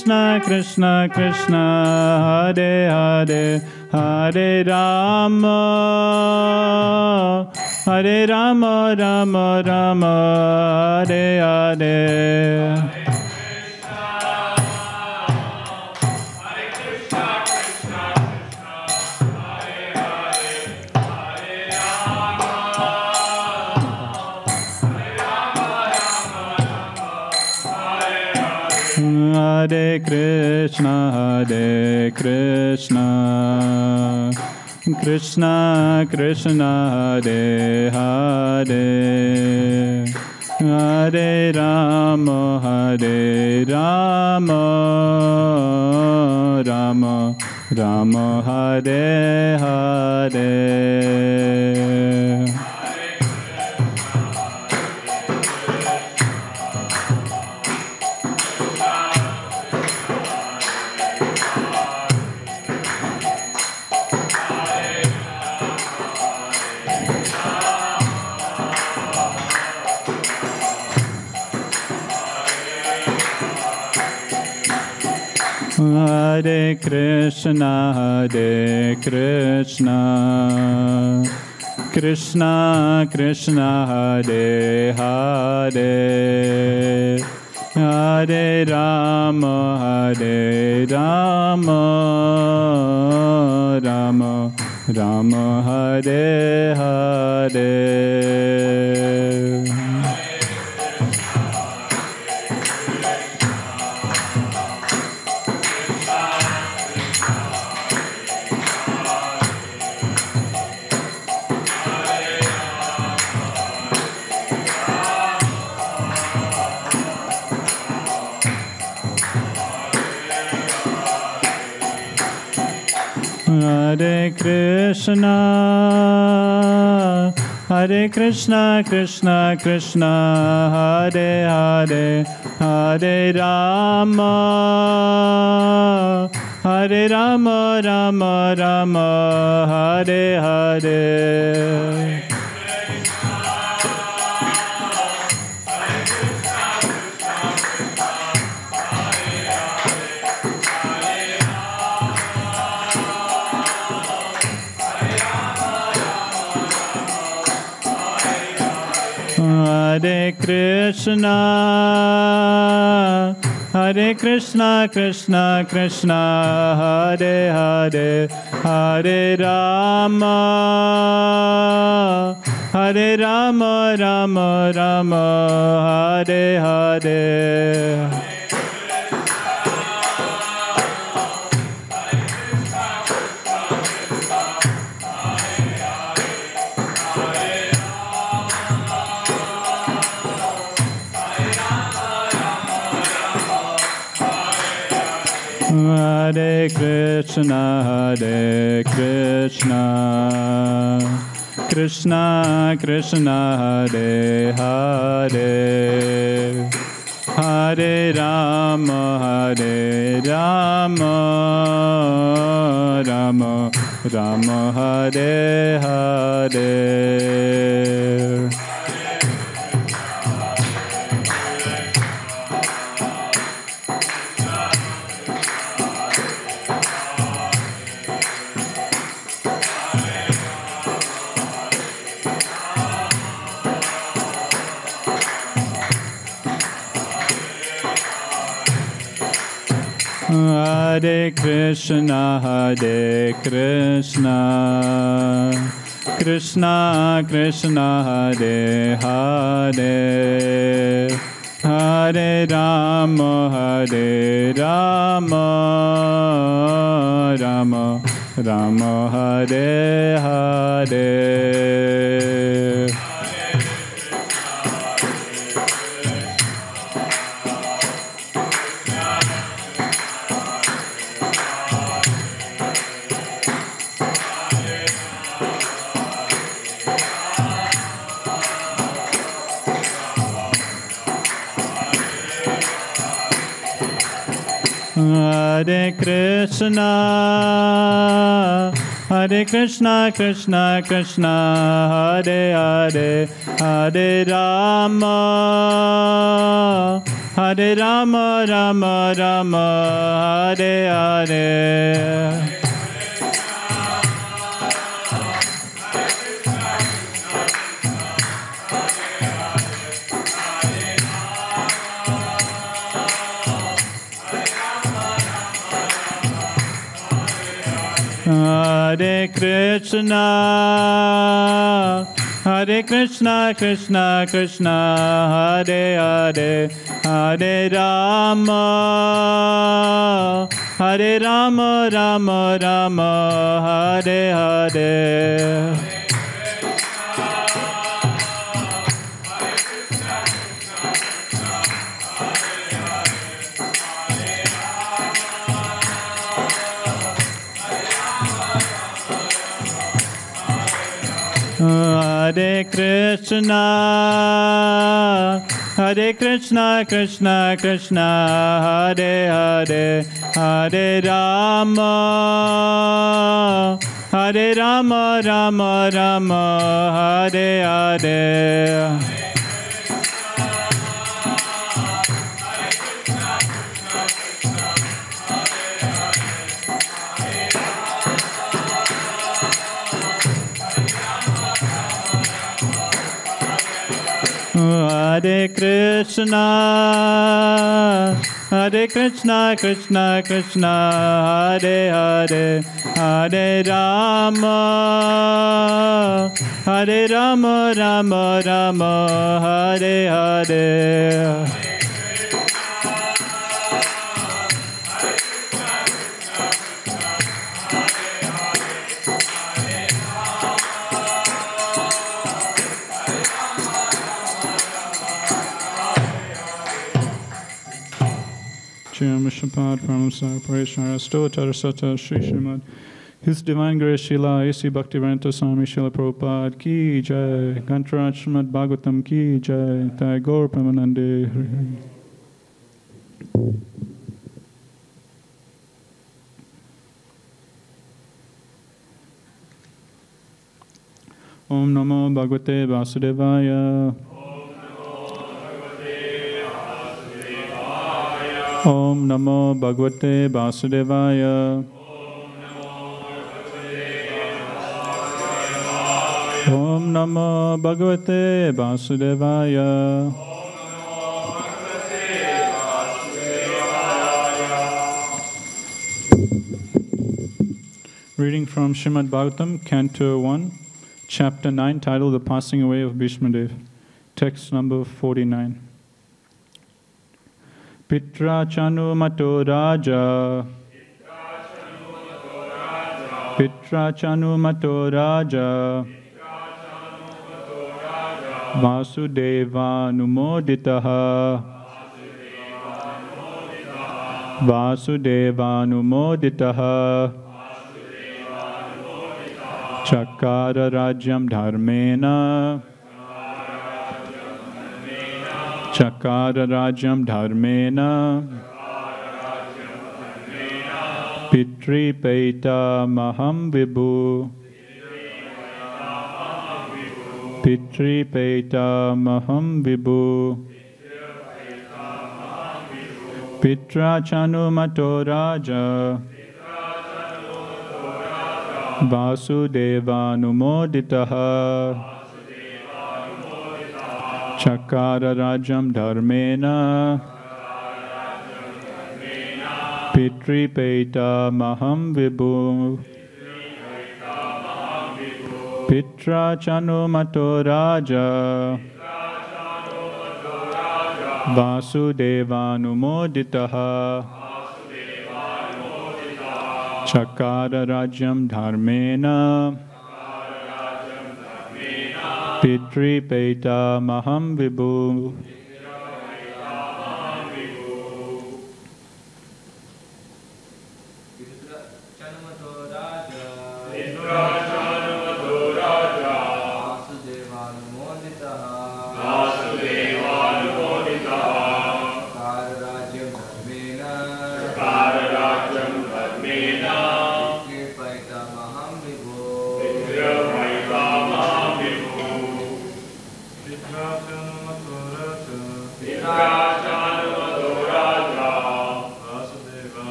Krishna Krishna Hare Hare Hare Rama Hare Rama Rama Rama Hare Hare Hare Krishna Krishna Krishna Hare Hare Hare Rama Rama Rama Hare Hare Hare Krishna Krishna Krishna Hare Hare Hare Rama Rama Rama Hare Hare Hare Krishna Krishna Krishna Hare Hare Hare Rama Rama Rama Hare Hare Hare Krishna Krishna Krishna Hare Hare Hare Rama Rama Rama Hare Hare Hare Krishna Krishna Krishna Hare Hare Hare Rama Rama Rama Hare Hare Hare Krishna Krishna Krishna Hare Hare Hare Rama Rama Rama Hare Hare Hare Krishna Krishna Krishna Hare Hare Hare Rama Hare Rama, Rama Rama, Hare Hare. Hare Krishna, Hare Krishna, Krishna Krishna, Hare Hare, Hare Rama, Hare Rama, Rama Rama, Hare Hare. Hare Krishna, Hare Krishna, Krishna Krishna, Hare Hare, Hare Rama, Hare Rama, Rama Rama, Hare Hare. Hare Krishna, Hare Krishna, Krishna Krishna, Hare Hare, Hare Rama, Hare Rama, Rama Rama, Hare Hare. Mishapad from Sarparishara Stotar Sata Sri Srimad His Divine Grace Srila A.C. Bhaktivedanta Swami Srila Prabhupada Ki Jai Gantaraj Srimad Bhagavatam Ki Jai Tagore Pramanande Om Namo Bhagavate Vasudevaya Om Namo Bhagavate Vasudevaya Om Namo Bhagavate Vasudevaya Reading from Srimad Bhagavatam, Canto 1, Chapter 9, titled The Passing Away of Bhishmadev. Text number 49. Pitra Chanu Mato Raja Pitra Chanu Mato Raja Vasudeva Numoditaha Vasudeva Numoditaha Chakara Rajyam Dharmena Chakara Rajyam Dharmena Pitri Peita Maham Vibhu Pitri Peita Maham Vibhu Pitra Chanu Mato Raja Vasudeva Numoditaha Chakara Rajam Dharmena Pitri Peita Maham Vibhu Pitra Chanu Mato Raja Vasudeva Numoditaha Chakara Rajam Dharmena Pitri Peita Maham Vibhu Raja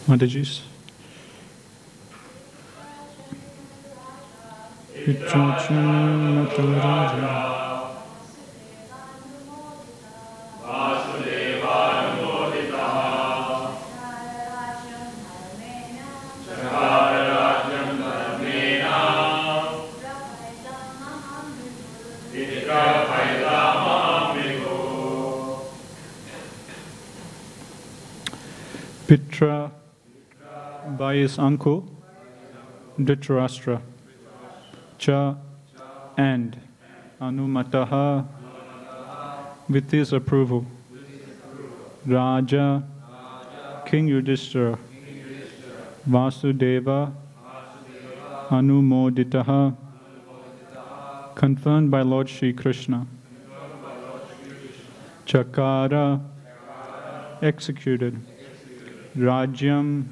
Madajis. Pitra by his uncle Dhritarashtra. Cha and Anumataha with his approval. Raja King Yudhishthira. Vasudeva Anumoditaha confirmed by Lord Shri Krishna. Chakara executed. Rajyam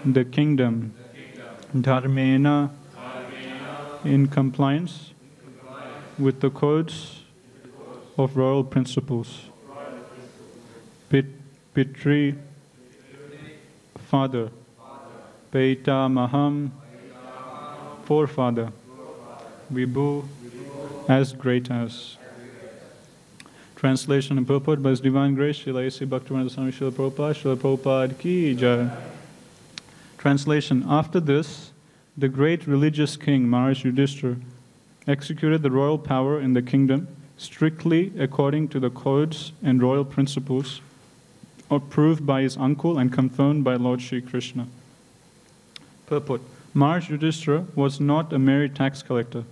the kingdom. Dharmena in compliance with the codes of royal principles. Pitri father. Paitamaham forefather. Vibhu as great as. Translation and purport by His Divine Grace, Srila A.C. Bhaktivinoda Swami Srila Prabhupada, Srila Prabhupada ki jai. Translation. After this, the great religious king Maharaj Yudhishthira executed the royal power in the kingdom strictly according to the codes and royal principles approved by his uncle and confirmed by Lord Shri Krishna. Purport. Maharaj Yudhishthira was not a mere tax collector.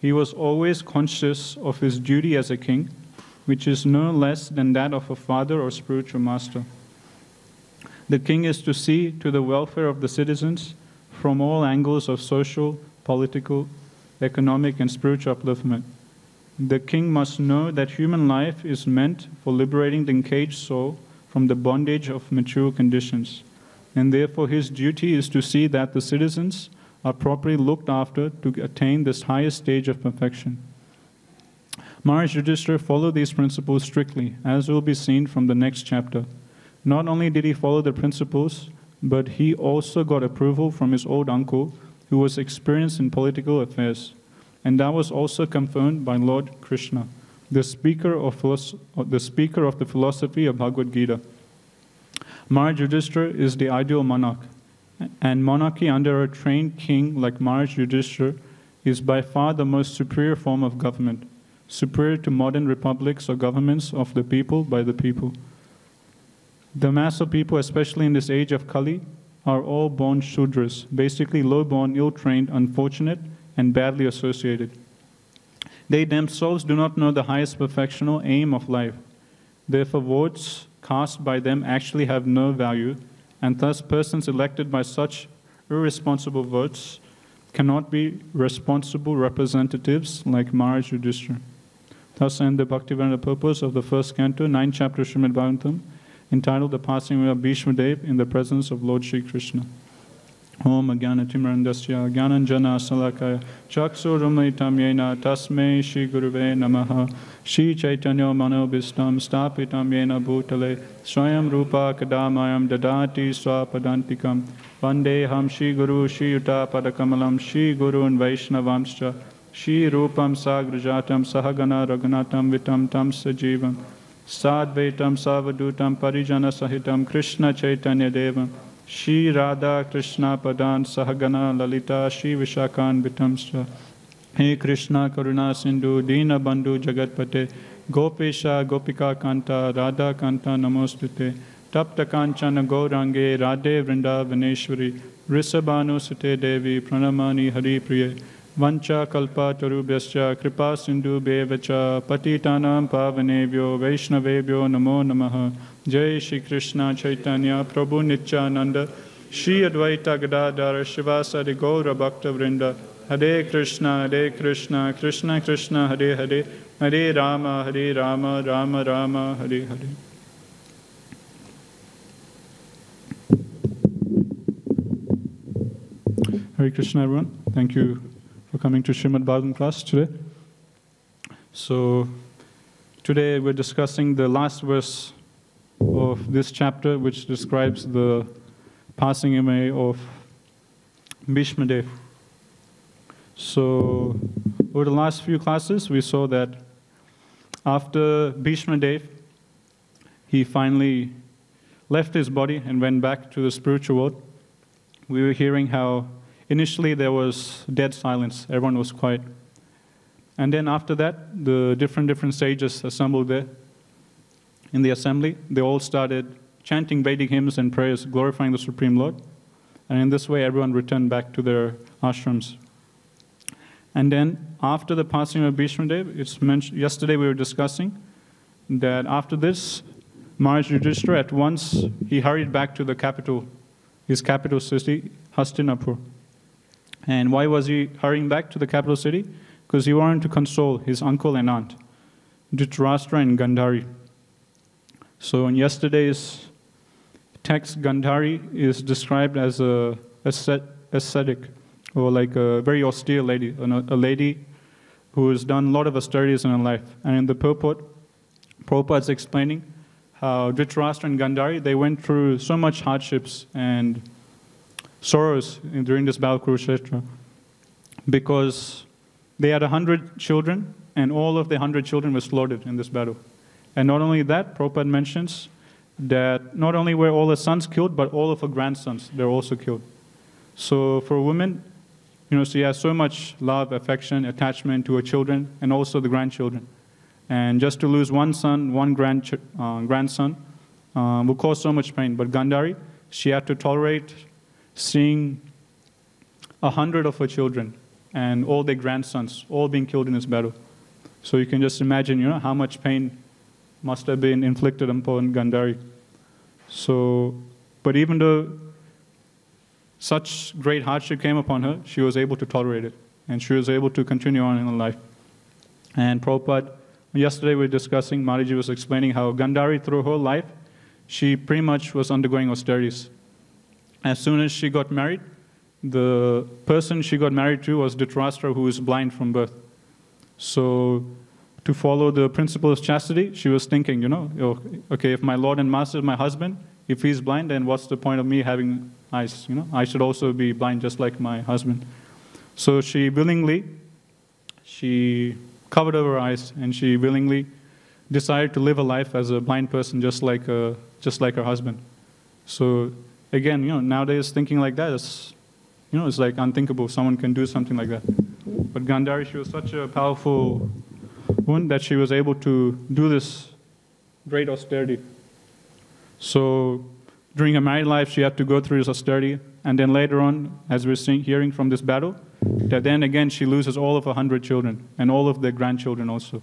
He was always conscious of his duty as a king, which is no less than that of a father or spiritual master. The king is to see to the welfare of the citizens from all angles of social, political, economic, and spiritual upliftment. The king must know that human life is meant for liberating the encaged soul from the bondage of material conditions, and therefore his duty is to see that the citizens are properly looked after to attain this highest stage of perfection. Maharaj Yudhishthira followed these principles strictly, as will be seen from the next chapter. Not only did he follow the principles, but he also got approval from his old uncle, who was experienced in political affairs. And that was also confirmed by Lord Krishna, the speaker of the philosophy of Bhagavad Gita. Maharaj Yudhishthira is the ideal monarch, and monarchy under a trained king like Maharaj Yudhishthira is by far the most superior form of government, superior to modern republics or governments of the people by the people. The mass of people, especially in this age of Kali, are all born Shudras, basically low-born, ill-trained, unfortunate, and badly associated. They themselves do not know the highest perfectional aim of life. Therefore, votes cast by them actually have no value, and thus persons elected by such irresponsible votes cannot be responsible representatives like Maharaj Yudhishthira. Thus end the Bhaktivedanta purpose of the first canto, 9th chapter of Srimad Bhagavatam, entitled The Passing Away of Bhishma Dev in the Presence of Lord Shri Krishna. Om Ajnanatimrandasya Jnananjana Salakaya Chaksurumaitam Yena Tasmei Shri Guruve Namaha Shri Chaitanya Manobhistam Stapitam Yena Bhutale Swayam Rupa Kadamayam Dadati Swapadantikam Vandeham Shri Guru Shri Yuta Padakamalam Shri Gurun Vaishnavamscha Shri Rupam Sagrajatam Sahagana Raghunatam Vitam Tam Sajivam Sadvaitam Savadutam Parijana Sahitam Krishna Chaitanya Devam Shri Radha Krishna Padan Sahagana Lalita Shri Vishakan Vitamscha He Krishna Karuna Sindhu Dina Bandhu Jagatpate Gopesha Gopika Kanta Radha Kanta Namostute Tapta Kanchana Gaurange Radhe Vrinda Vaneshwari Risabhanu Sute Devi Pranamani Hari Priye Vancha Kalpa Tarubhyascha Kripa Sindhu Bevacha Patitanam Pavanebhyo Vaishnavebhyo Namo Namaha Jai Shri Krishna Chaitanya Prabhu Nityananda Shri Advaita Gadadhara Shivasadi Gaura Bhakta Vrinda Hare Krishna Krishna Krishna Hare Hare Hare Rama Rama Rama Hare Hare. Hare Krishna everyone. Thank you for coming to Srimad Bhagavatam class today. So today we're discussing the last verse of this chapter, which describes the passing away of Bhishma Dev. So over the last few classes, we saw that after Bhishma Dev, he finally left his body and went back to the spiritual world. We were hearing how initially there was dead silence, everyone was quiet. And then after that, the different sages assembled there in the assembly. They all started chanting Vedic hymns and prayers, glorifying the Supreme Lord. And in this way, everyone returned back to their ashrams. And then after the passing of Bhishma Dev, it's mentioned, yesterday we were discussing that after this, Maharaj Yudhishthira at once, he hurried back to the capital, his capital city, Hastinapur. And why was he hurrying back to the capital city? Because he wanted to console his uncle and aunt, Dhritarashtra and Gandhari. So in yesterday's text, Gandhari is described as a ascetic, or like a very austere lady, a lady who has done a lot of austerities in her life. And in the purport, Prabhupada's explaining how Dhritarashtra and Gandhari, they went through so much hardships and sorrows during this battle of Kurukshetra, because they had 100 children, and all of the 100 children were slaughtered in this battle. And not only that, Prabhupada mentions that not only were all the sons killed, but all of her grandsons, they were also killed. So for a woman, she has so much love, affection, attachment to her children, and also the grandchildren. And just to lose one son, one grandson, will cause so much pain. But Gandhari, she had to tolerate seeing 100 of her children and all their grandsons all being killed in this battle. So you can just imagine, how much pain must have been inflicted upon Gandhari. So, but even though such great hardship came upon her, she was able to tolerate it, and she was able to continue on in her life. And Prabhupada, yesterday we were discussing, Maharaji was explaining how Gandhari, through her life, she pretty much was undergoing austerities. As soon as she got married, the person she got married to was Dhritarashtra, who was blind from birth. So to follow the principle of chastity, she was thinking, okay, if my Lord and Master is my husband, if he's blind, then what's the point of me having eyes? I should also be blind just like my husband. So she covered over her eyes, and she willingly decided to live a life as a blind person, just like her husband. So again, nowadays thinking like that is, it's like unthinkable. Someone can do something like that. But Gandhari, she was such a powerful woman that she was able to do this great austerity. So during her married life, she had to go through this austerity, and then later on, as we're hearing from this battle, that then again she loses all of her 100 children and all of their grandchildren also.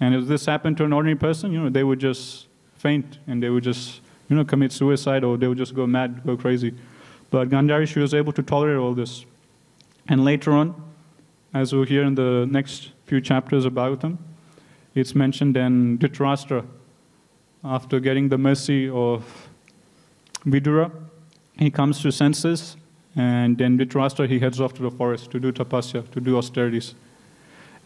And if this happened to an ordinary person, they would just faint, and they would just commit suicide, or they would just go mad, go crazy. But Gandhari, she was able to tolerate all this. And later on, as we'll hear in the next few chapters of Bhagavatam, it's mentioned then Dhritarashtra, after getting the mercy of Vidura, he comes to senses, and then Dhritarashtra, he heads off to the forest to do tapasya, to do austerities.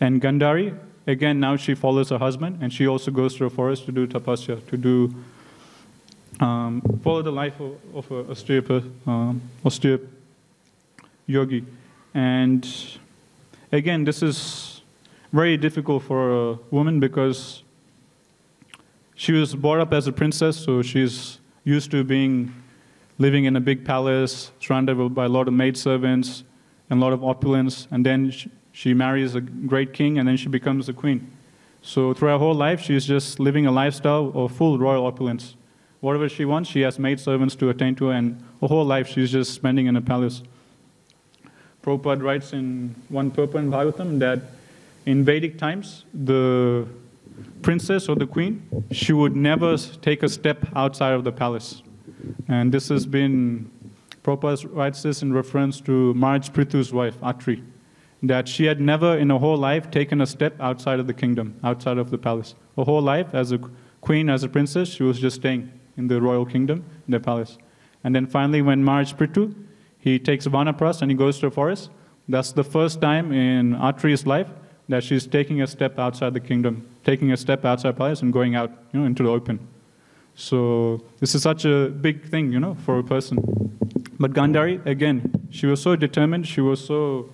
And Gandhari, again, now she follows her husband, and she also goes to the forest to do tapasya, to do follow the life of an austere yogi. And again, this is very difficult for a woman, because she was brought up as a princess, so she's used to living in a big palace, surrounded by a lot of maidservants and a lot of opulence, and then she marries a great king, and then she becomes a queen. So through her whole life, she's just living a lifestyle of full royal opulence. Whatever she wants, she has maidservants to attend to her, and her whole life she's just spending in a palace. Prabhupada writes in one purport in Bhagavatam that in Vedic times, the princess or the queen, she would never take a step outside of the palace. And this has been, Prabhupada writes this in reference to Maharaj Prithu's wife, Atri, that she had never in her whole life taken a step outside of the kingdom, outside of the palace. Her whole life, as a queen, as a princess, she was just staying in the royal kingdom, in the palace. And then finally, when Maharaj Prithu, he takes Vanapras and he goes to the forest, that's the first time in Atri's life that she's taking a step outside the kingdom, taking a step outside the palace and going out, into the open. So this is such a big thing, for a person. But Gandhari, again, she was so determined, she was so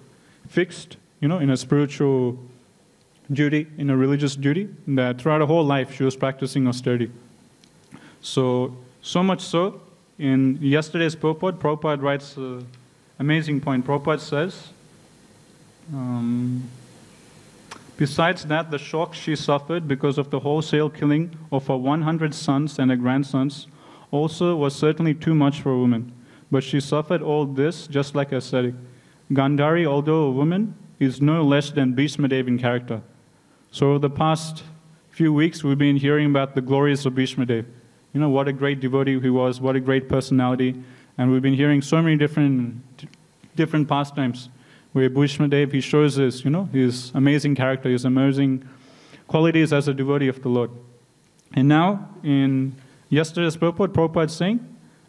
fixed, in a spiritual duty, in a religious duty, that throughout her whole life she was practicing austerity. So much so, in yesterday's purport, Prabhupada writes an amazing point. Prabhupada says, besides that, the shock she suffered because of the wholesale killing of her 100 sons and her grandsons also was certainly too much for a woman. But she suffered all this just like a ascetic. Gandhari, although a woman, is no less than Bhishma Dev in character. So over the past few weeks, we've been hearing about the glories of Bhishma Dev. What a great devotee he was, what a great personality. And we've been hearing so many different pastimes where Bhishma Dev, he shows his amazing character, his amazing qualities as a devotee of the Lord. And now, in yesterday's purport, Prabhupada is saying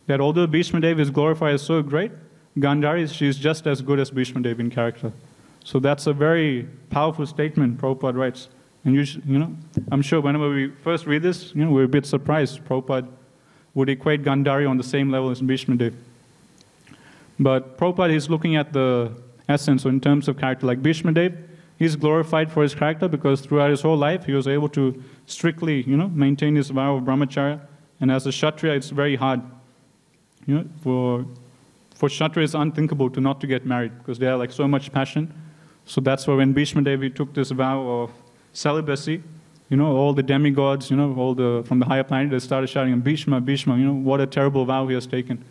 that although Bhishma Dev is glorified as so great, Gandhari, she's just as good as Bhishma Dev in character. So that's a very powerful statement Prabhupada writes. And I'm sure whenever we first read this, we're a bit surprised. Prabhupada would equate Gandhari on the same level as Bhishma Dev. But Prabhupada is looking at the essence, so in terms of character. Like Bhishma Dev, he's glorified for his character because throughout his whole life he was able to strictly, maintain his vow of brahmacharya. And as a Kshatriya, it's very hard. For Kshatriya, it's unthinkable not to get married because they have like so much passion. So that's why when Bhishma Devi took this vow of celibacy, all the demigods, from the higher planet, they started shouting, Bhishma, Bhishma, what a terrible vow he has taken.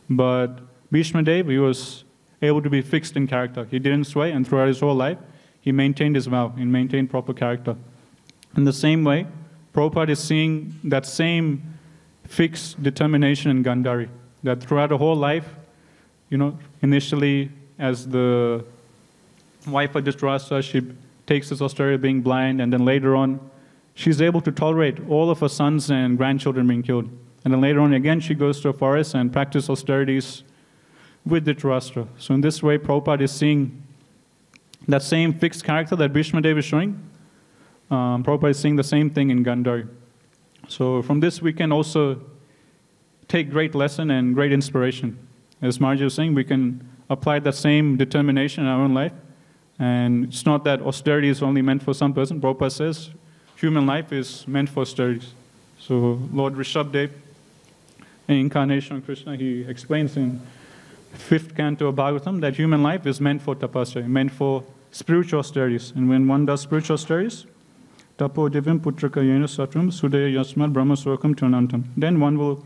But Bhishma Dev, he was able to be fixed in character. He didn't sway, and throughout his whole life, he maintained his vow, he maintained proper character. In the same way, Prabhupada is seeing that same fixed determination in Gandhari, that throughout her whole life, initially as the wife of Dhritarashtra, she takes this austerity of being blind, and then later on, she's able to tolerate all of her sons and grandchildren being killed. And then later on, again, she goes to a forest and practices austerities with Dhritarashtra. So in this way, Prabhupada is seeing that same fixed character that Bhishma Dev is showing. Prabhupada is seeing the same thing in Gandhari. So from this, we can also take great lesson and great inspiration. As Maharaj was saying, we can apply that same determination in our own life. And it's not that austerity is only meant for some person. Prabhupada says human life is meant for austerities. So Lord Rishabdev, an incarnation of Krishna, he explains in 5th canto of Bhagavatam that human life is meant for tapasya, meant for spiritual austerities. And when one does spiritual austerities, tapo divim putraka yena satvam sudaya yasmad brahma sokam tunantam, then one will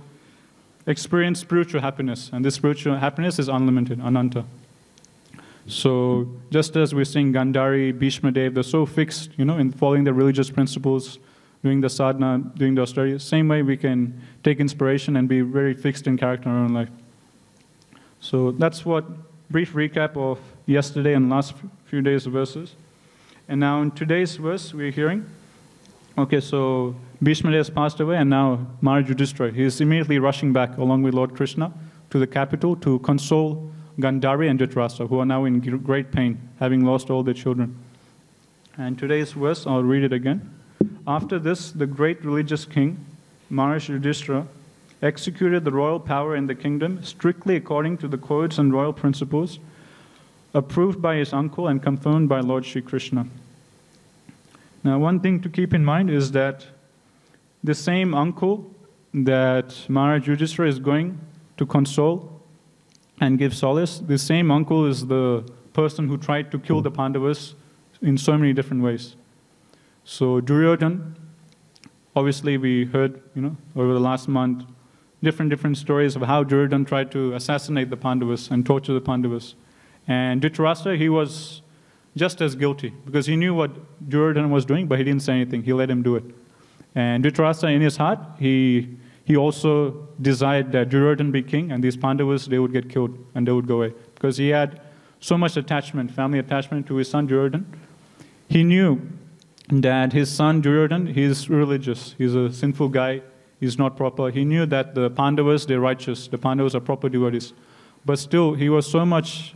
experience spiritual happiness. And this spiritual happiness is unlimited, ananta. So just as we're seeing Gandhari, Bhishma Dev, they're so fixed, in following the religious principles, doing the sadhana, doing the austerity, same way we can take inspiration and be very fixed in character in our own life. So that's what brief recap of yesterday and last few days' verses. And now in today's verse, we're hearing, so Bhishma Dev has passed away, and now Maharaj Yudhishthira, he is immediately rushing back along with Lord Krishna to the capital to console Gandhari and Dhritarashtra, who are now in great pain, having lost all their children. And today's verse, I'll read it again. After this, the great religious king, Maharaj Yudhishthira, executed the royal power in the kingdom strictly according to the codes and royal principles approved by his uncle and confirmed by Lord Sri Krishna. Now, one thing to keep in mind is that the same uncle that Maharaj Yudhishthira is going to console and give solace, the same uncle is the person who tried to kill the Pandavas in so many different ways. So Duryodhana, obviously we heard, over the last month, different stories of how Duryodhana tried to assassinate the Pandavas and torture the Pandavas. And Dhritarashtra, he was just as guilty because he knew what Duryodhana was doing, but he didn't say anything. He let him do it. And Dhritarashtra, in his heart, he also desired that Duryodhana be king, and these Pandavas, they would get killed and they would go away. Because he had so much attachment, family attachment to his son Duryodhana. He knew that his son Duryodhana, he's religious, he's a sinful guy, he's not proper. He knew that the Pandavas, they're righteous, the Pandavas are proper devotees. But still, he was so much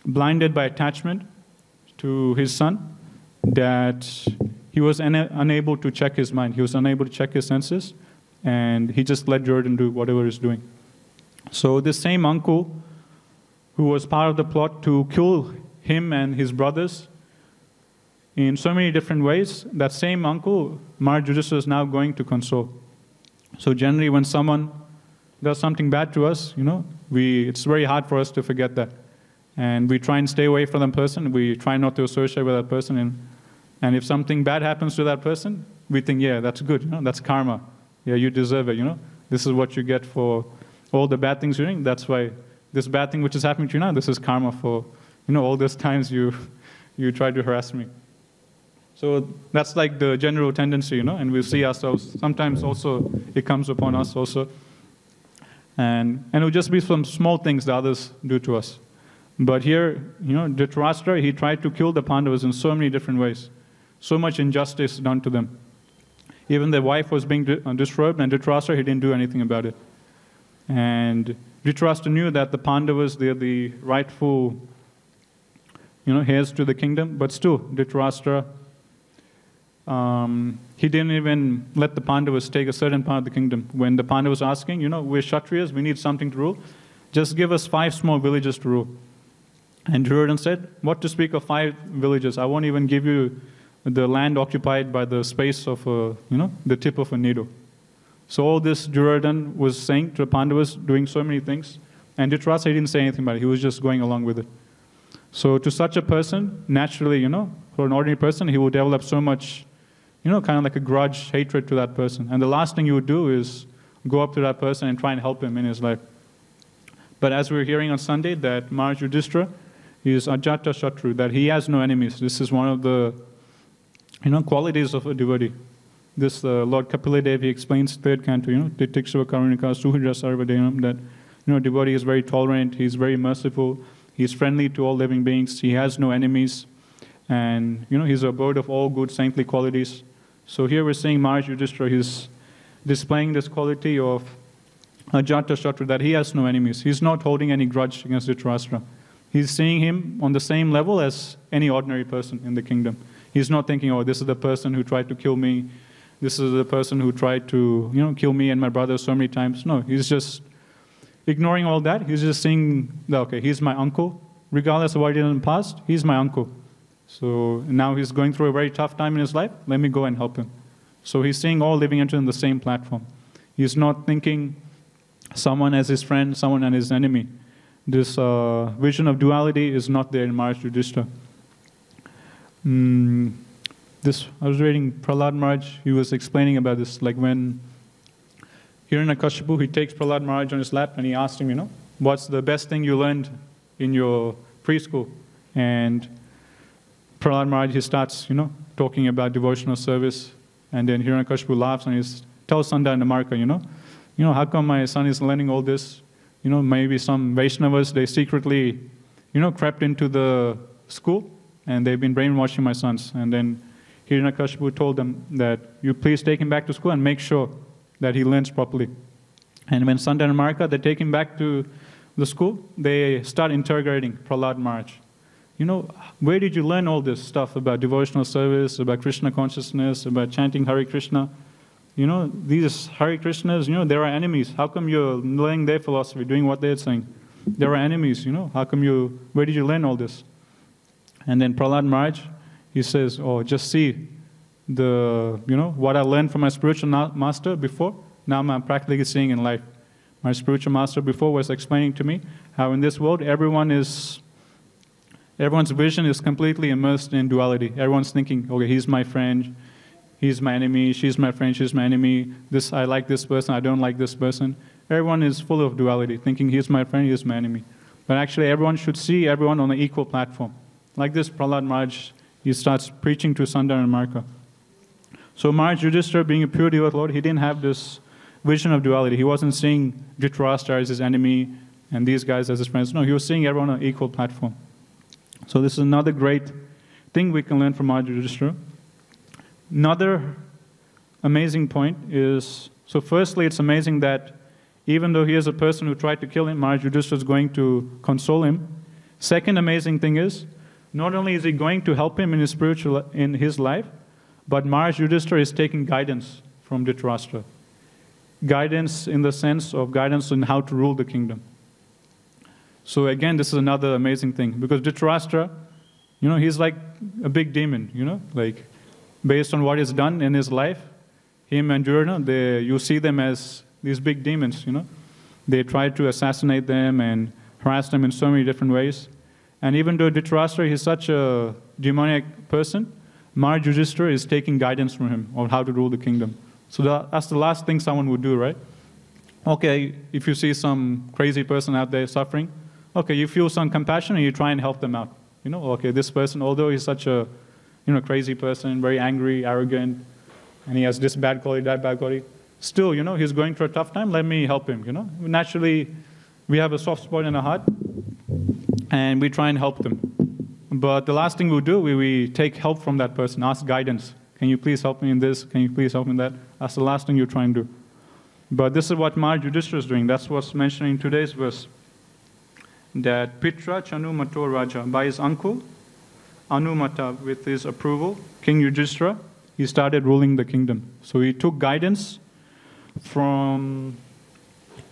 blinded by attachment to his son that he was unable to check his mind, he was unable to check his senses. and he just let Duryodhana do whatever he's doing. So this same uncle who was part of the plot to kill him and his brothers in so many different ways, that same uncle, Maharaj Yudhishthira, is now going to console. So generally when someone does something bad to us, it's very hard for us to forget that. And we try and stay away from that person. We try not to associate with that person. And if something bad happens to that person, we think, yeah, that's good. That's karma. Yeah, you deserve it. This is what you get for all the bad things you're doing. That's why this bad thing which is happening to you now, this is karma for all those times you tried to harass me. So that's like the general tendency, and we see ourselves. Sometimes also it comes upon us also. And it will just be some small things that others do to us. But here, Dhritarashtra, he tried to kill the Pandavas in so many different ways. So much injustice done to them. Even their wife was being disrobed, and Dhritarashtra, he didn't do anything about it. And Dhritarashtra knew that the Pandavas, they're the rightful, heirs to the kingdom. But still, Dhritarashtra, he didn't even let the Pandavas take a certain part of the kingdom. When the Pandavas were asking, we're Kshatriyas, we need something to rule. Just give us 5 small villages to rule. And Duryodhana said, what to speak of 5 villages? I won't even give you the land occupied by the space of, the tip of a needle. So all this Duryodhana was saying to the Pandavas, doing so many things. And Dhritarashtra, he didn't say anything about it. He was just going along with it. So to such a person, naturally, for an ordinary person, he will develop so much, kind of like a grudge, hatred to that person. And the last thing you would do is go up to that person and try and help him in his life. But as we were hearing on Sunday, that Maharaj Yudhishthira is Ajata Shatru, that he has no enemies. This is one of the, qualities of a devotee. This Lord Kapila Dev, he explains 3rd canto, Titikshava Karunika Suhridra Sarvadevam, that, devotee is very tolerant, he's very merciful, he's friendly to all living beings, he has no enemies, and, he's a abode of all good saintly qualities. So here we're seeing Maharaj Yudhishthira, he's displaying this quality of Ajata Shatru, that he has no enemies. He's not holding any grudge against Dhritarashtra. He's seeing him on the same level as any ordinary person in the kingdom. He's not thinking, oh, this is the person who tried to kill me. This is the person who tried to, kill me and my brother so many times. No, he's just ignoring all that. He's just seeing, okay, he's my uncle. Regardless of what he did in the past, he's my uncle. So now he's going through a very tough time in his life. Let me go and help him. So he's seeing all living entities on the same platform. He's not thinking someone as his friend, someone as his enemy. This vision of duality is not there in Maharaj Yudhishthira. I was reading Prahlad Maharaj, he was explaining about this, like when Hiranyakashipu, he takes Prahlad Maharaj on his lap and he asked him, what's the best thing you learned in your preschool? And Prahlad Maharaj, he starts, talking about devotional service, and then Hiranyakashipu laughs and he tells Sanda and Amarka, how come my son is learning all this? Maybe some Vaishnavas, they secretly, crept into the school and they've been brainwashing my sons. And then Hiranyakashipu told them that you please take him back to school and make sure that he learns properly. And when Sanda and Amarka, they take him back to the school, they start interrogating Prahlad Maharaj. Where did you learn all this stuff about devotional service, about Krishna consciousness, about chanting Hare Krishna? These Hare Krishnas, there are enemies. How come you're learning their philosophy, doing what they're saying? There are enemies, how come where did you learn all this? And then Prahlad Maharaj, he says, oh, just see what I learned from my spiritual master before, now I'm practically seeing in life. My spiritual master before was explaining to me how in this world everyone's vision is completely immersed in duality. Everyone's thinking, okay, he's my friend, he's my enemy, she's my friend, she's my enemy, I like this person, I don't like this person. Everyone is full of duality, thinking he's my friend, he's my enemy. But actually everyone should see everyone on an equal platform. Like this, Prahlad Maharaj, he starts preaching to Sanda and Amarka. So Maharaj Yudhishthira, being a pure devotee Lord, he didn't have this vision of duality. He wasn't seeing Dhritarashtra as his enemy and these guys as his friends. No, he was seeing everyone on an equal platform. So this is another great thing we can learn from Maharaj Yudhishthira. Another amazing point is, so firstly, it's amazing that even though he is a person who tried to kill him, Maharaj Yudhishthira is going to console him. Second amazing thing is, not only is he going to help him in his life, but Maharaj Yudhishthira is taking guidance from Dhritarashtra. guidance in the sense of guidance in how to rule the kingdom. So again, this is another amazing thing, because Dhritarashtra, he's like a big demon, like based on what he's done in his life, him and Duryodhana, you see them as these big demons, They try to assassinate them and harass them in so many different ways. And even though Dhritarashtra is such a demoniac person, Maharaj Yudhishthira is taking guidance from him on how to rule the kingdom. So that's the last thing someone would do, right? Okay, if you see some crazy person out there suffering, okay, you feel some compassion and you try and help them out. Okay, this person, although he's such a crazy person, very angry, arrogant, and he has this bad quality, that bad quality, still, he's going through a tough time, let me help him, Naturally, we have a soft spot in our heart, and we try and help them. But the last thing we do, we take help from that person, ask guidance. Can you please help me in this? Can you please help me in that? That's the last thing you try and do. But this is what Maharaj Yudhishthira is doing. That's what's mentioned in today's verse. That Pitra Chanumato Raja, by his uncle, Anumata, with his approval, King Yudhishthira, he started ruling the kingdom. So he took guidance from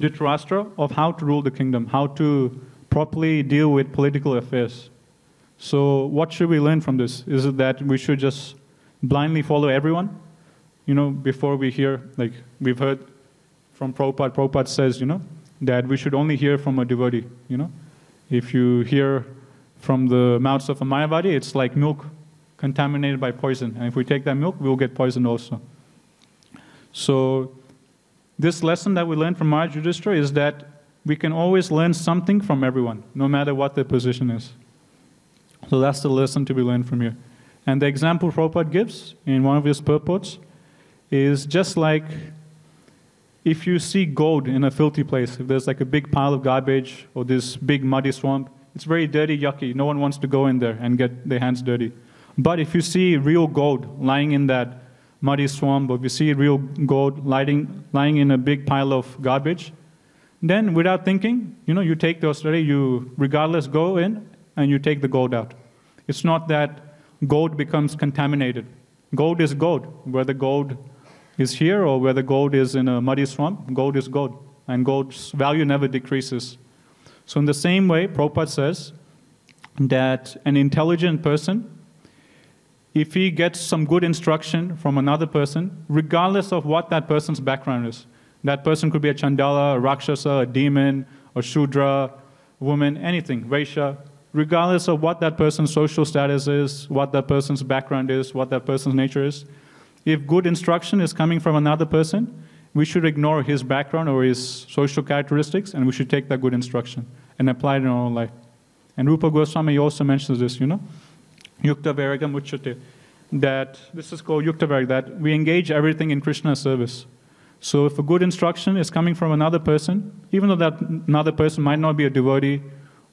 Dhritarashtra of how to rule the kingdom, how to properly deal with political affairs. So what should we learn from this? Is it that we should just blindly follow everyone? Before we hear, like we've heard from Prabhupada, Prabhupada says, that we should only hear from a devotee, If you hear from the mouths of a Mayavadi, it's like milk contaminated by poison. And if we take that milk, we'll get poisoned also. So this lesson that we learned from Maharaj Yudhishthira is that we can always learn something from everyone, no matter what their position is. So that's the lesson to be learned from here. And the example Prabhupada gives in one of his purports is just like if you see gold in a filthy place, if there's like a big pile of garbage or this big muddy swamp, it's very dirty, yucky. No one wants to go in there and get their hands dirty. But if you see real gold lying in that muddy swamp, or if you see real gold lying in a big pile of garbage, then without thinking, you take those dirty, you regardless go in and you take the gold out. It's not that gold becomes contaminated. Gold is gold. Whether gold is here or whether gold is in a muddy swamp, gold is gold. And gold's value never decreases. So in the same way, Prabhupada says that an intelligent person, if he gets some good instruction from another person, regardless of what that person's background is, that person could be a Chandala, a Rakshasa, a demon, a Shudra, woman, anything, Vaishya, regardless of what that person's social status is, what that person's background is, what that person's nature is, if good instruction is coming from another person, we should ignore his background or his social characteristics, and we should take that good instruction and apply it in our own life. And Rupa Goswami also mentions this, Yukta Vairagam Uchyate, that this is called Yukta Vairagam, that we engage everything in Krishna's service. So if a good instruction is coming from another person, even though that another person might not be a devotee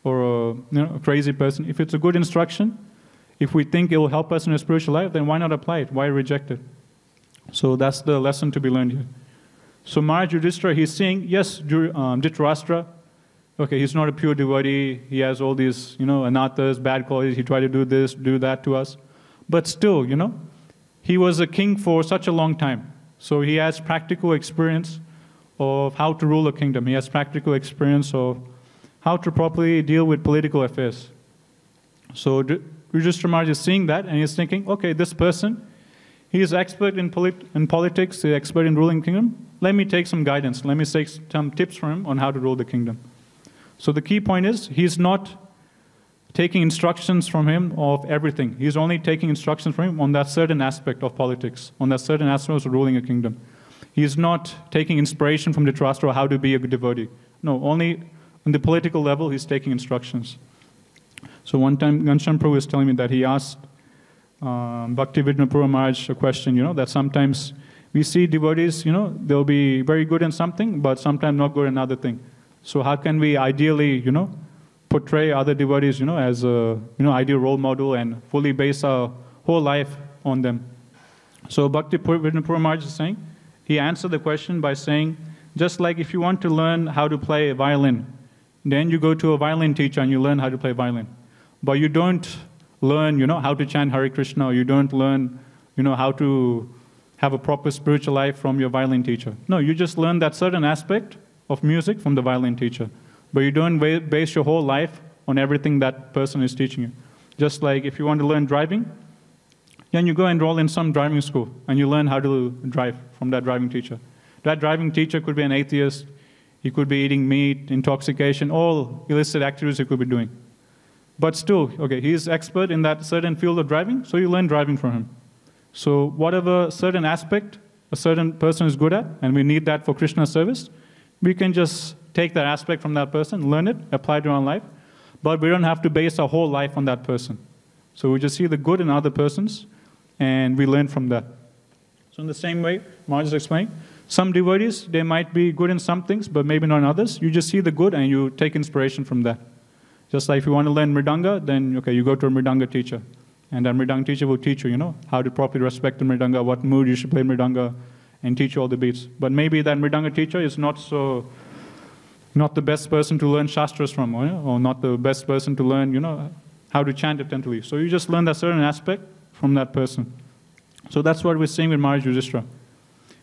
or a crazy person, if it's a good instruction, if we think it will help us in a spiritual life, then why not apply it? Why reject it? So that's the lesson to be learned here. So Maharaj Yudhishthira, he's saying, yes, Dhritarashtra, okay, he's not a pure devotee, he has all these, anathas, bad qualities, he tried to do this, do that to us. But still, he was a king for such a long time. So he has practical experience of how to rule a kingdom. He has practical experience of how to properly deal with political affairs. So Yudhishthira Maharaj is seeing that, and he's thinking, okay, this person, he is expert in politics, he's expert in ruling kingdom. Let me take some guidance. Let me take some tips from him on how to rule the kingdom. So the key point is, he's not taking instructions from him of everything. He's only taking instructions from him on that certain aspect of politics, on that certain aspect of ruling a kingdom. He's not taking inspiration from Dhritarashtra how to be a good devotee. No, only on the political level, he's taking instructions. So one time, Ghanshyam Prabhu was telling me that he asked Bhakti Vidnapura Maharaj a question, that sometimes we see devotees, they'll be very good in something, but sometimes not good in another thing. So how can we ideally, portray other devotees, as a, ideal role model and fully base our whole life on them? So Bhakti Vidnapura Maharaj is saying, he answered the question by saying, just like if you want to learn how to play a violin, then you go to a violin teacher and you learn how to play violin. But you don't learn, how to chant Hare Krishna, or you don't learn, how to have a proper spiritual life from your violin teacher. No, you just learn that certain aspect of music from the violin teacher. But you don't base your whole life on everything that person is teaching you. Just like if you want to learn driving, then you go enroll in some driving school and you learn how to drive from that driving teacher. That driving teacher could be an atheist, he could be eating meat, intoxication, all illicit activities he could be doing. But still, okay, he's expert in that certain field of driving, so you learn driving from him. So whatever certain aspect a certain person is good at, and we need that for Krishna service, we can just take that aspect from that person, learn it, apply it to our own life, but we don't have to base our whole life on that person. So we just see the good in other persons, and we learn from that. So in the same way, Maharaj is explaining, some devotees, they might be good in some things, but maybe not in others. You just see the good and you take inspiration from that. Just like if you want to learn mridanga, then okay, you go to a mridanga teacher. And that mridanga teacher will teach you, how to properly respect the mridanga, what mood you should play mridanga, and teach you all the beats. But maybe that mridanga teacher is not the best person to learn shastras from, or not the best person to learn, how to chant attentively. So you just learn that certain aspect from that person. So that's what we're saying with Maharaj Yudhishthira.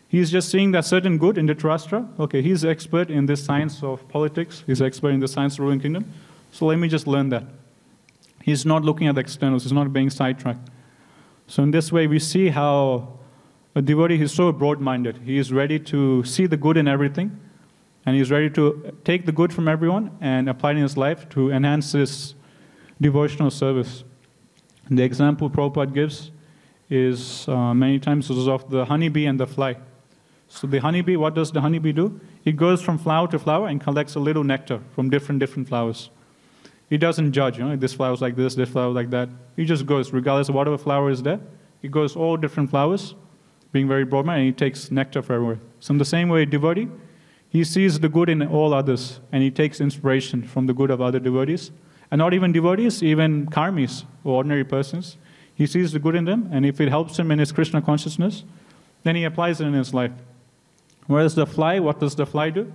He's just seeing that certain good in Dhritarashtra. Okay, he's expert in this science of politics. He's expert in the science of ruling kingdom. So let me just learn that. He's not looking at the externals. He's not being sidetracked. So in this way, we see how a devotee is so broad-minded. He is ready to see the good in everything. And he's ready to take the good from everyone and apply it in his life to enhance his devotional service. And the example Prabhupada gives is many times of the honeybee and the fly. So the honeybee, what does the honeybee do? It goes from flower to flower and collects a little nectar from different flowers. He doesn't judge, this flower is like this flower is like that. He just goes, regardless of whatever flower is there. He goes all different flowers, being very broad-minded, and he takes nectar from everywhere. So in the same way, devotee, he sees the good in all others, and he takes inspiration from the good of other devotees. And not even devotees, even karmis, or ordinary persons. He sees the good in them, and if it helps him in his Krishna consciousness, then he applies it in his life. Whereas the fly, what does the fly do?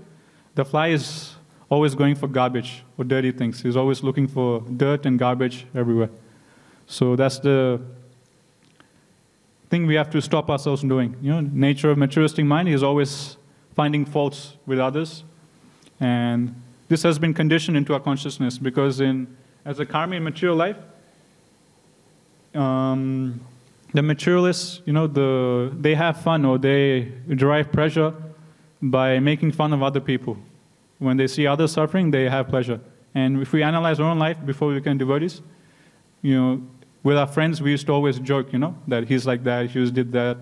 The fly is always going for garbage or dirty things. He's always looking for dirt and garbage everywhere. So that's the thing we have to stop ourselves from doing. Nature of materialistic mind is always finding faults with others. And this has been conditioned into our consciousness because as a karmi in material life, the materialists, they have fun or they derive pleasure by making fun of other people. When they see others suffering, they have pleasure. And if we analyze our own life before we become devotees, with our friends, we used to always joke, that he's like that, he did that.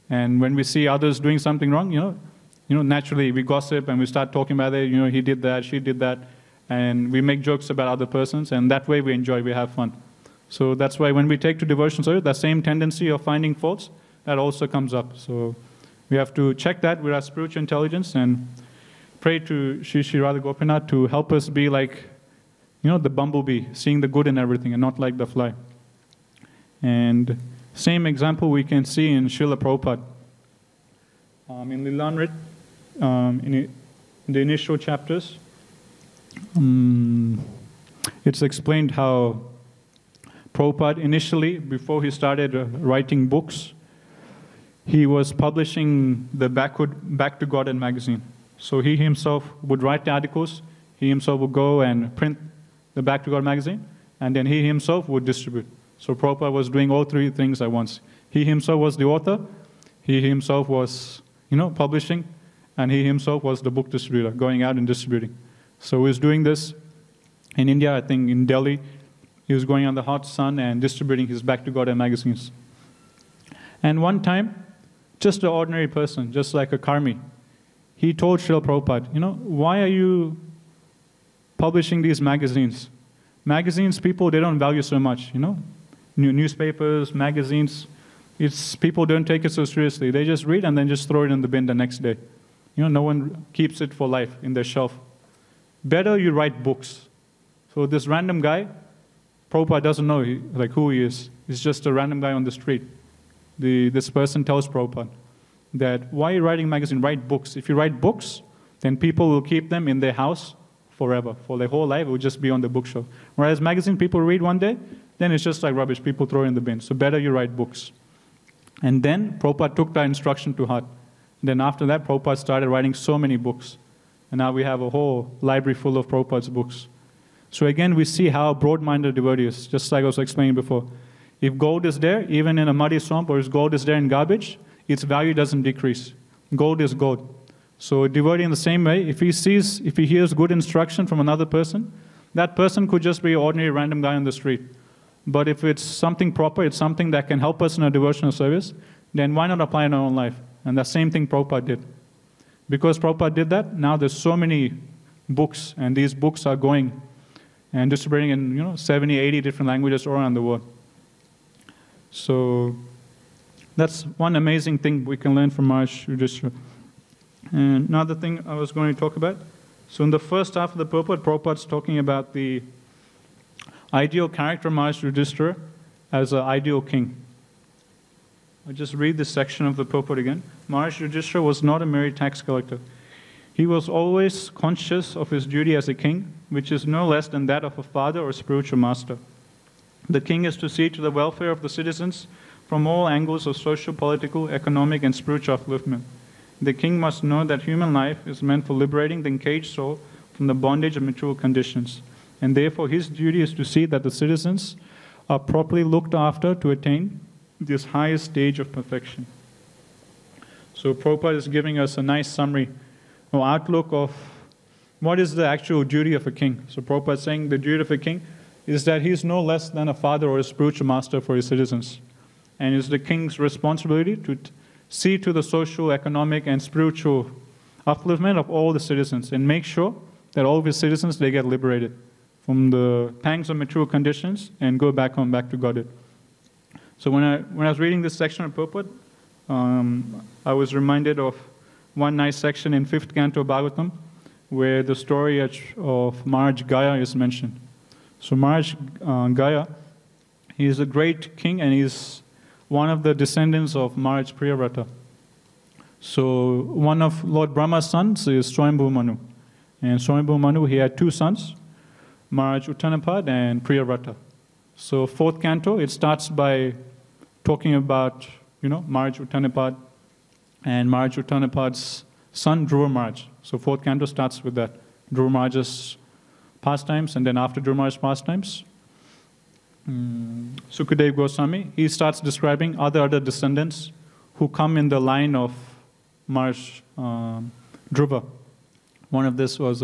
And when we see others doing something wrong, naturally we gossip and we start talking about it, he did that, she did that. And we make jokes about other persons, and that way we enjoy, we have fun. So that's why when we take to devotional service, that same tendency of finding faults, that also comes up. So we have to check that with our spiritual intelligence and pray to Shri Radha Gopinath to help us be like, the bumblebee, seeing the good in everything and not like the fly. And same example we can see in Srila Prabhupada. In Lilamrit, in the initial chapters, it's explained how Prabhupada initially, before he started writing books, he was publishing the Back to Godhead magazine. So he himself would write the articles, he himself would go and print the Back to God magazine, and then he himself would distribute. So Prabhupada was doing all three things at once. He himself was the author, he himself was, publishing, and he himself was the book distributor, going out and distributing. So he was doing this in India, I think in Delhi. He was going on the hot sun and distributing his Back to Godhead magazines. And one time, just an ordinary person, just like a karmi, he told Srila Prabhupada, why are you publishing these magazines? Magazines, people, they don't value so much, Newspapers, magazines, people don't take it so seriously. They just read and then just throw it in the bin the next day. No one keeps it for life in their shelf. Better you write books. So this random guy, Prabhupada doesn't know who he is. He's just a random guy on the street. This person tells Prabhupada that, why are you writing magazine? Write books. If you write books, then people will keep them in their house forever. For their whole life, it will just be on the bookshelf. Whereas magazine, people read one day, then it's just like rubbish. People throw it in the bin. So better you write books. And then Prabhupada took that instruction to heart. Then after that, Prabhupada started writing so many books. And now we have a whole library full of Prabhupada's books. So again, we see how broad-minded devotee is, just like I was explaining before. If gold is there, even in a muddy swamp, or if gold is there in garbage, its value doesn't decrease. Gold is gold. So a devotee in the same way, if he hears good instruction from another person, that person could just be an ordinary random guy on the street. But if it's something proper, it's something that can help us in our devotional service, then why not apply in our own life? And the same thing Prabhupada did. Because Prabhupada did that, now there's so many books, and these books are going and distributing in 70, 80 different languages all around the world. So that's one amazing thing we can learn from Maharaj Yudhishthira. And another thing I was going to talk about, so in the first half of the purport, Prabhupada's talking about the ideal character of Maharaj Yudhishthira as an ideal king. I'll just read this section of the purport again. Maharaj Yudhishthira was not a mere tax collector. He was always conscious of his duty as a king, which is no less than that of a father or spiritual master. The king is to see to the welfare of the citizens from all angles of social, political, economic, and spiritual upliftment. The king must know that human life is meant for liberating the encaged soul from the bondage of material conditions, and therefore his duty is to see that the citizens are properly looked after to attain this highest stage of perfection. So Prabhupada is giving us a nice summary or outlook of what is the actual duty of a king. So Prabhupada is saying the duty of a king is that he is no less than a father or a spiritual master for his citizens. And it's the king's responsibility to see to the social, economic, and spiritual upliftment of all the citizens and make sure that all of his citizens, they get liberated from the pangs of material conditions and go back home, back to Godhead. So when I was reading this section of purport, I was reminded of one nice section in 5th Canto of Bhagavatam where the story of Maharaj Gaya is mentioned. So Maharaj Gaya, he is a great king and he's one of the descendants of Maharaj Priyavrata. So one of Lord Brahma's sons is Swayambhu Manu. And Swayambhu Manu, he had two sons, Maharaj Uttanapad and Priyavrata. So 4th Canto, it starts by talking about, Maharaj Uttanapad and Maharaj Uttanapad's son, Dhruva Maharaj. So 4th Canto starts with that. Dhruva Maharaj's pastimes, and then after Dhruva Maharaj's pastimes, Sukadeva Goswami, he starts describing other descendants who come in the line of Maharaj Dhruva. One of this was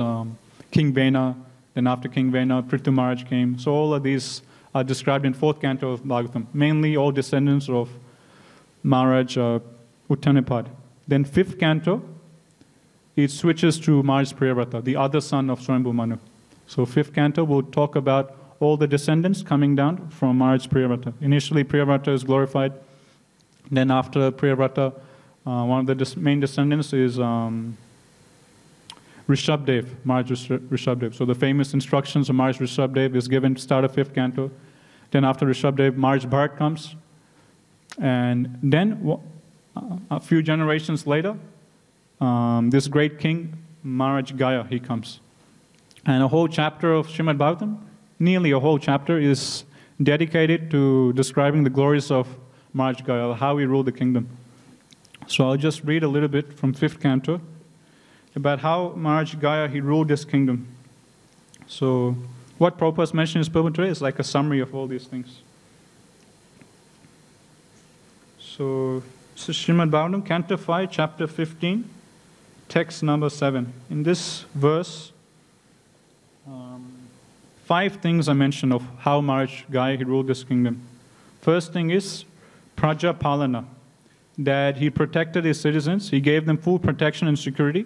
King Vena, then after King Vena, Prithu Maharaj came. So all of these are described in 4th Canto of Bhagavatam, mainly all descendants of Maharaj Uttanapad. Then 5th Canto, it switches to Maharaj Priyavrata, the other son of Swayambhu Manu. So 5th Canto will talk about all the descendants coming down from Maharaj Priyavrata. Initially, Priyavrata is glorified. Then after Priyavrata, one of the main descendants is Rishabdev, Maharaj Rishabdev. So the famous instructions of Maharaj Rishabdev is given to start of 5th Canto. Then after Rishabdev, Maharaj Bharat comes. And then a few generations later, this great king, Maharaj Gaya, he comes. And a whole chapter of Srimad Bhagavatam, nearly a whole chapter, is dedicated to describing the glories of Maharaj Gaya, how he ruled the kingdom. So I'll just read a little bit from 5th Canto about how Maharaj Gaya, he ruled this kingdom. So what Prabhupada's mentioned in his purport today is like a summary of all these things. So this is Srimad Bhagavatam, Canto 5, Chapter 15, text number 7. In this verse, 5 things are mentioned of how Maharaj Gaya, he ruled this kingdom. First thing is Praja Palana, that he protected his citizens. He gave them full protection and security,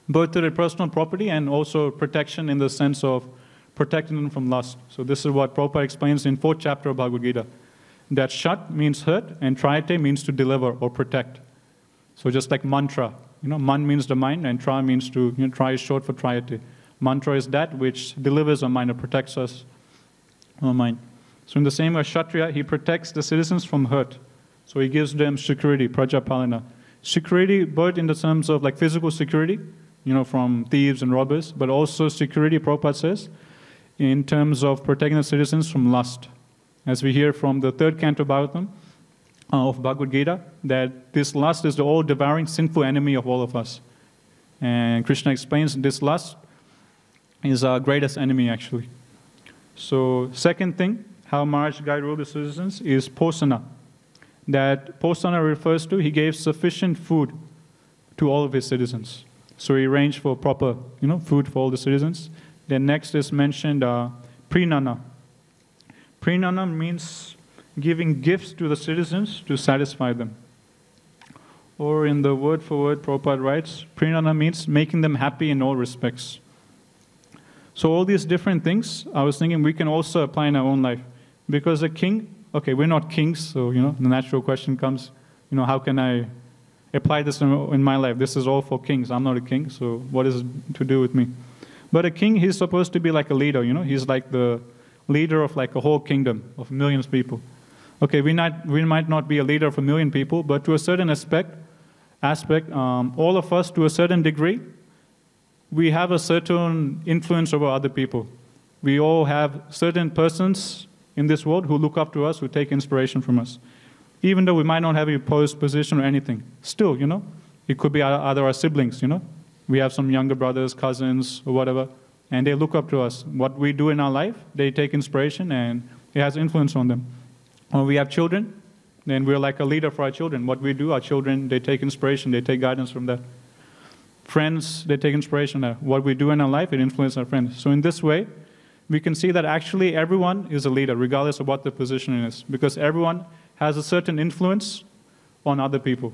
both to their personal property and also protection in the sense of protecting them from lust. So this is what Prabhupada explains in 4th chapter of Bhagavad Gita. That Shat means hurt and Trayate means to deliver or protect. So just like mantra, man means the mind and tra means to, tra is short for Trayate. Mantra is that which delivers our mind or protects us, our mind. So in the same way, Kshatriya, he protects the citizens from hurt. So he gives them security, Prajapalana. Security, both in the terms of like physical security, from thieves and robbers, but also security, Prabhupada says, in terms of protecting the citizens from lust. As we hear from the 3rd Canto Bhagavatam, of Bhagavad Gita, that this lust is the all-devouring sinful enemy of all of us. And Krishna explains this lust is our greatest enemy, actually. So, second thing, how Maharaj Gai ruled the citizens is posana. That posana refers to, he gave sufficient food to all of his citizens. So he arranged for proper, food for all the citizens. Then next is mentioned prinana. Prinana means giving gifts to the citizens to satisfy them. Or in the word for word, Prabhupada writes, prinana means making them happy in all respects. So all these different things, I was thinking we can also apply in our own life. Because a king, okay, we're not kings, so, the natural question comes, how can I apply this in my life? This is all for kings. I'm not a king, so what is it to do with me? But a king, he's supposed to be like a leader, He's like the leader of like a whole kingdom of millions of people. Okay, we might not be a leader of 1 million people, but to a certain aspect, all of us, to a certain degree, we have a certain influence over other people. We all have certain persons in this world who look up to us, who take inspiration from us. Even though we might not have a post position or anything, still, it could be either our siblings, We have some younger brothers, cousins, or whatever, and they look up to us. What we do in our life, they take inspiration, and it has influence on them. Or we have children, then we're like a leader for our children. What we do, our children, they take inspiration, they take guidance from that. Friends, they take inspiration. What we do in our life, it influences our friends. So in this way, we can see that actually everyone is a leader, regardless of what the position is, because everyone has a certain influence on other people.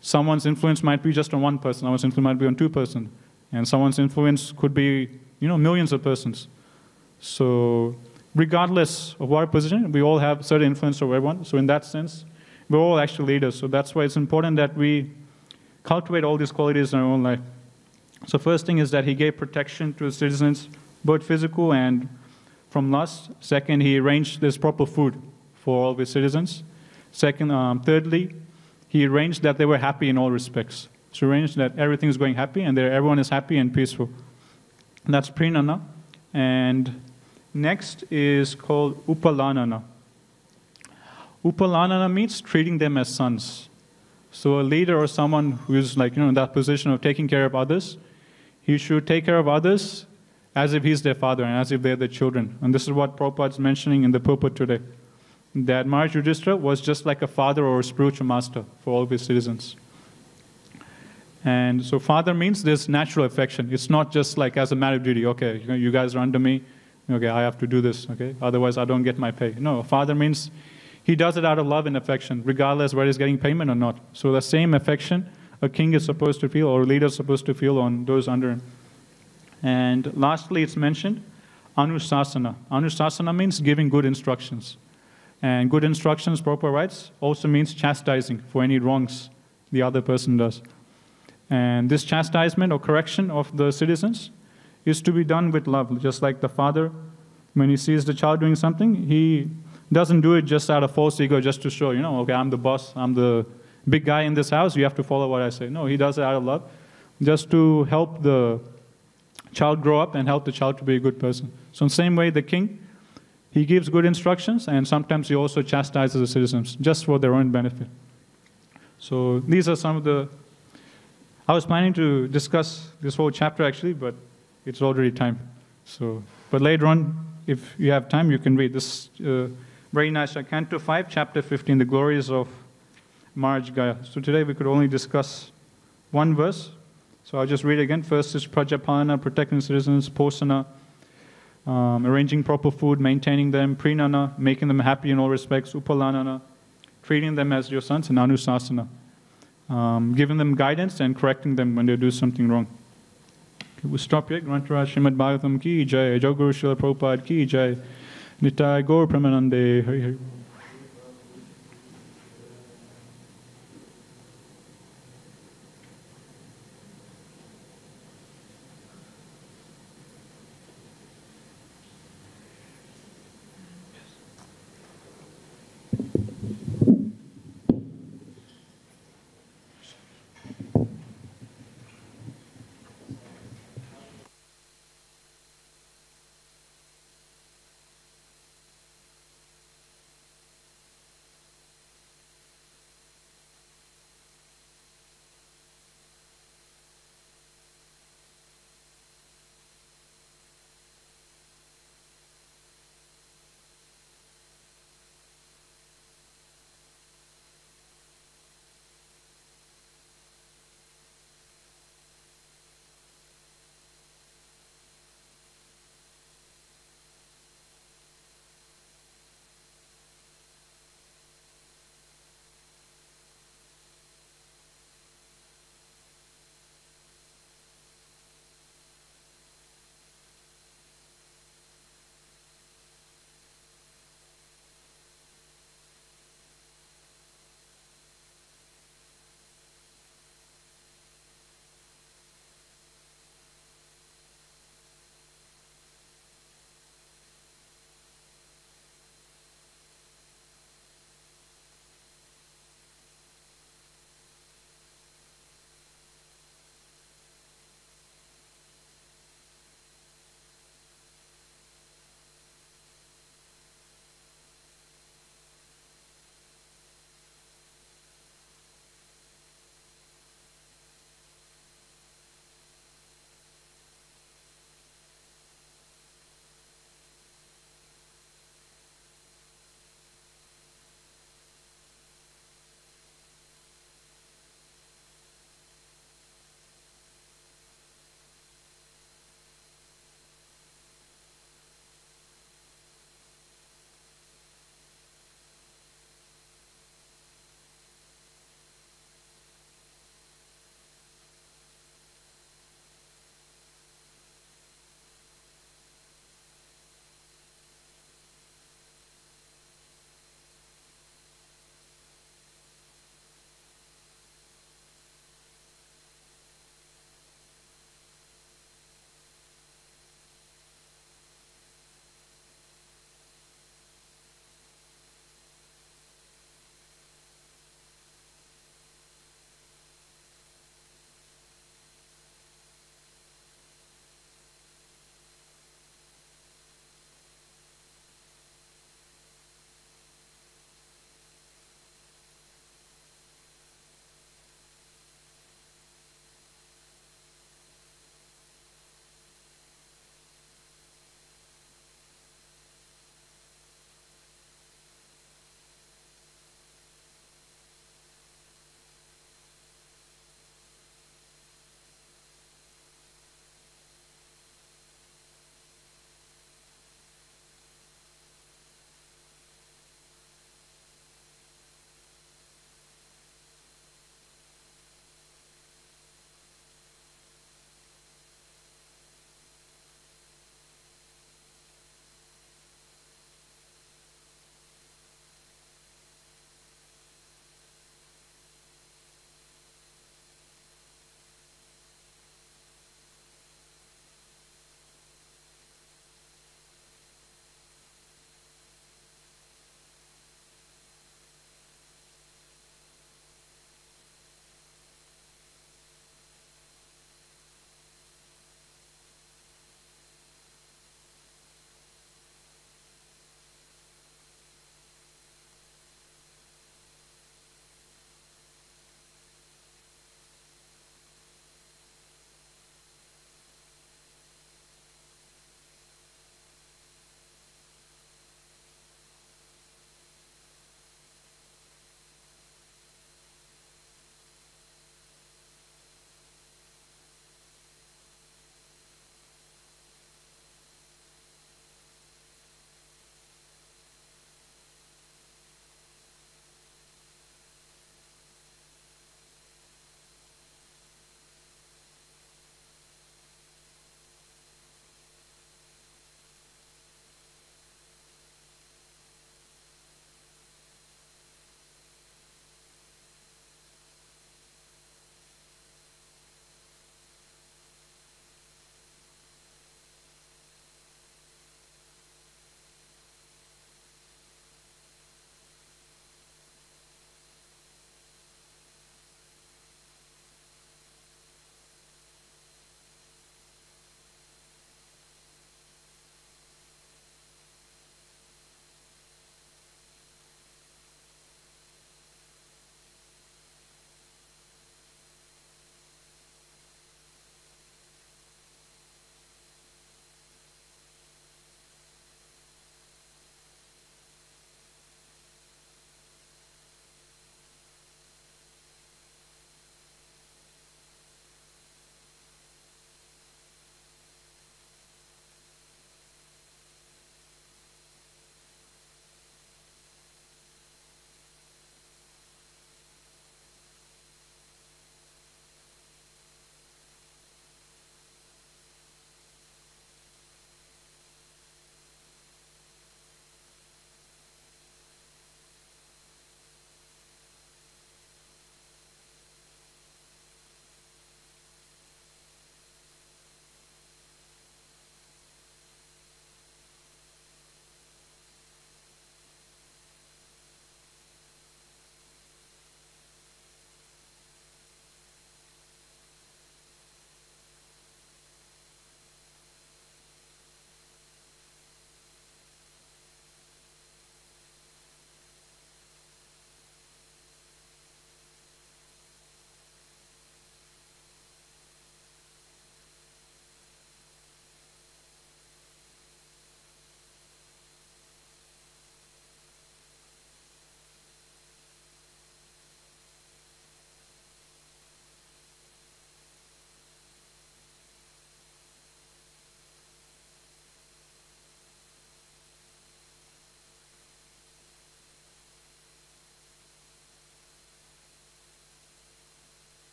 Someone's influence might be just on one person, someone's influence might be on two persons, and someone's influence could be, millions of persons. So regardless of what position, we all have certain influence over everyone. So in that sense, we're all actually leaders. So that's why it's important that we cultivate all these qualities in our own life. So first thing is that he gave protection to the citizens, both physical and from lust. Second, he arranged this proper food for all of his citizens. Thirdly, he arranged that they were happy in all respects. So arranged that everything is going happy and everyone is happy and peaceful. And that's prinana. And next is called upalanana. Upalanana means treating them as sons. So a leader or someone who is like, in that position of taking care of others, he should take care of others as if he's their father and as if they're their children. And this is what Prabhupada is mentioning in the purport today. That Maharaj Yudhishthira was just like a father or a spiritual master for all of his citizens. And so father means this natural affection. It's not just like as a matter of duty. Okay, you guys are under me. Okay, I have to do this. Okay, otherwise I don't get my pay. No, father means he does it out of love and affection, regardless whether he's getting payment or not. So the same affection a king is supposed to feel, or a leader is supposed to feel on those under him. And lastly, it's mentioned anusasana. Anusasana means giving good instructions. And good instructions, Prabhupada writes, also means chastising for any wrongs the other person does. And this chastisement or correction of the citizens is to be done with love. Just like the father, when he sees the child doing something, he doesn't do it just out of false ego, just to show, okay, I'm the boss, I'm the big guy in this house, you have to follow what I say. No, he does it out of love, just to help the child grow up and help the child to be a good person. So in the same way, the king, he gives good instructions, and sometimes he also chastises the citizens, just for their own benefit. So these are some of the... I was planning to discuss this whole chapter actually, but it's already time. But later on, if you have time, you can read this very nice Canto 5, Chapter 15, The Glories of Maharaj Gaya. So today we could only discuss one verse. So I'll just read it again. First is Prajapalana, protecting citizens, Posana, arranging proper food, maintaining them, Prinana, making them happy in all respects, Upalanana, treating them as your sons, and Anusasana, giving them guidance and correcting them when they do something wrong. Okay, we'll stop here. Grantaraj Srimad Bhagavatam ki jai, Joguru Srila Prabhupada ki jai, Nitai Gaur Premanande.